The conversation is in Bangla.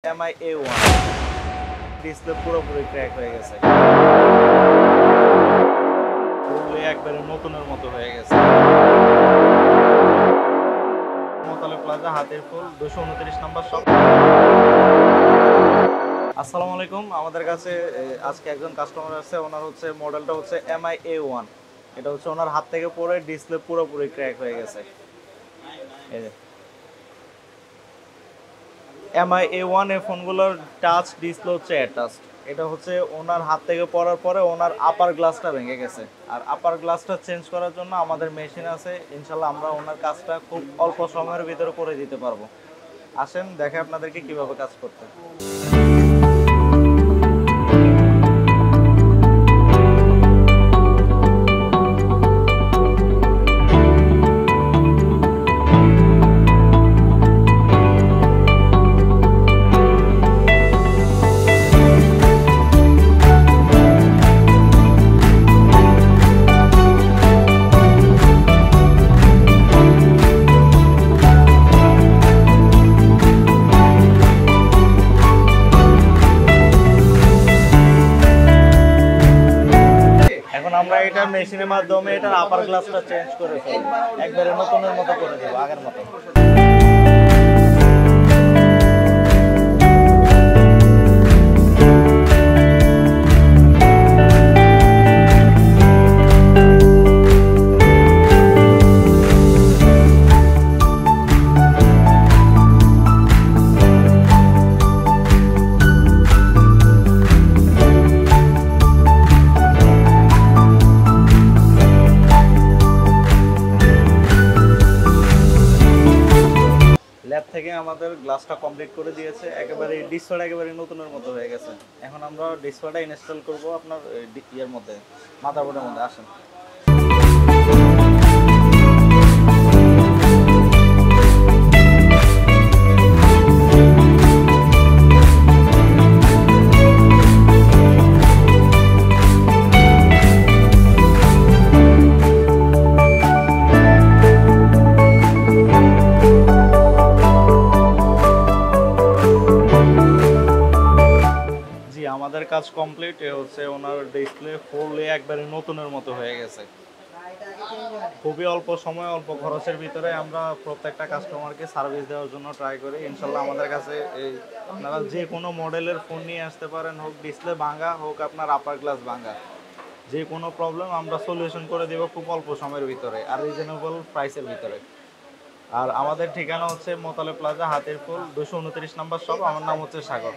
MIA1 ডিসপ্লে পুরোপুরি ক্র্যাক হয়ে গেছে, পুরোপুরি একবারে নতুনের মতো হয়ে গেছে। মোতালে প্লাজা, হাতির ফুল, 229 নম্বর শপ। আসসালামু আলাইকুম। আমাদের কাছে আজকে একজন কাস্টমার আছে, ওনার হচ্ছে মডেলটা হচ্ছে MIA1। এটা হচ্ছে ওনার হাত থেকে পড়ে ডিসপ্লে পুরোপুরি ক্র্যাক হয়ে গেছে। এই যে MIA1 এই ফোনগুলোর টাচ ডিসপ্লে হচ্ছে অ্যাটাচড। এটা হচ্ছে ওনার হাত থেকে পড়ার পরে ওনার আপার গ্লাসটা ভেঙে গেছে, আর আপার গ্লাসটা চেঞ্জ করার জন্য আমাদের মেশিন আছে। ইনশাল্লাহ আমরা ওনার কাজটা খুব অল্প সময়ের ভিতরে করে দিতে পারবো। আসেন দেখে আপনাদেরকে কিভাবে কাজ করতে। এখন আমরা এটা মেশিনের মাধ্যমে এটার আপার গ্লাসটা চেঞ্জ করে ফেলবো, একবারে নতুনের মতো করে দেবো, আগের মতো। ল্যাব থেকে আমাদের গ্লাসটা কমপ্লিট করে দিয়েছে, একেবারে ডিসপ্লেটা একেবারে নতুনের মতো হয়ে গেছে। এখন আমরা ডিসপ্লেটা ইনস্টল করব আপনার ইয়ের মধ্যে, মাদারবোর্ডের মধ্যে। আসেন। আমাদের কাজ কমপ্লিট। এ হচ্ছে ওনার ডিসপ্লে ফুললি একবারে নতুনের মতো হয়ে গেছে। খুবই অল্প সময় অল্প খরচের ভিতরে আমরা প্রত্যেকটা কাস্টমারকে সার্ভিস দেওয়ার জন্য ট্রাই করি। ইনশাল্লাহ আমাদের কাছে এই আপনারা যে কোনো মডেলের ফোন নিয়ে আসতে পারেন, হোক ডিসপ্লে ভাঙা, হোক আপনার আপার গ্লাস ভাঙা, যে কোনো প্রবলেম আমরা সলিউশন করে দেব খুব অল্প সময়ের ভিতরে আর রিজনেবল প্রাইসের ভিতরে। আর আমাদের ঠিকানা হচ্ছে মোতালে প্লাজা, হাতির ফুল, 229 নম্বর শপ। আমার নাম হচ্ছে সাগর।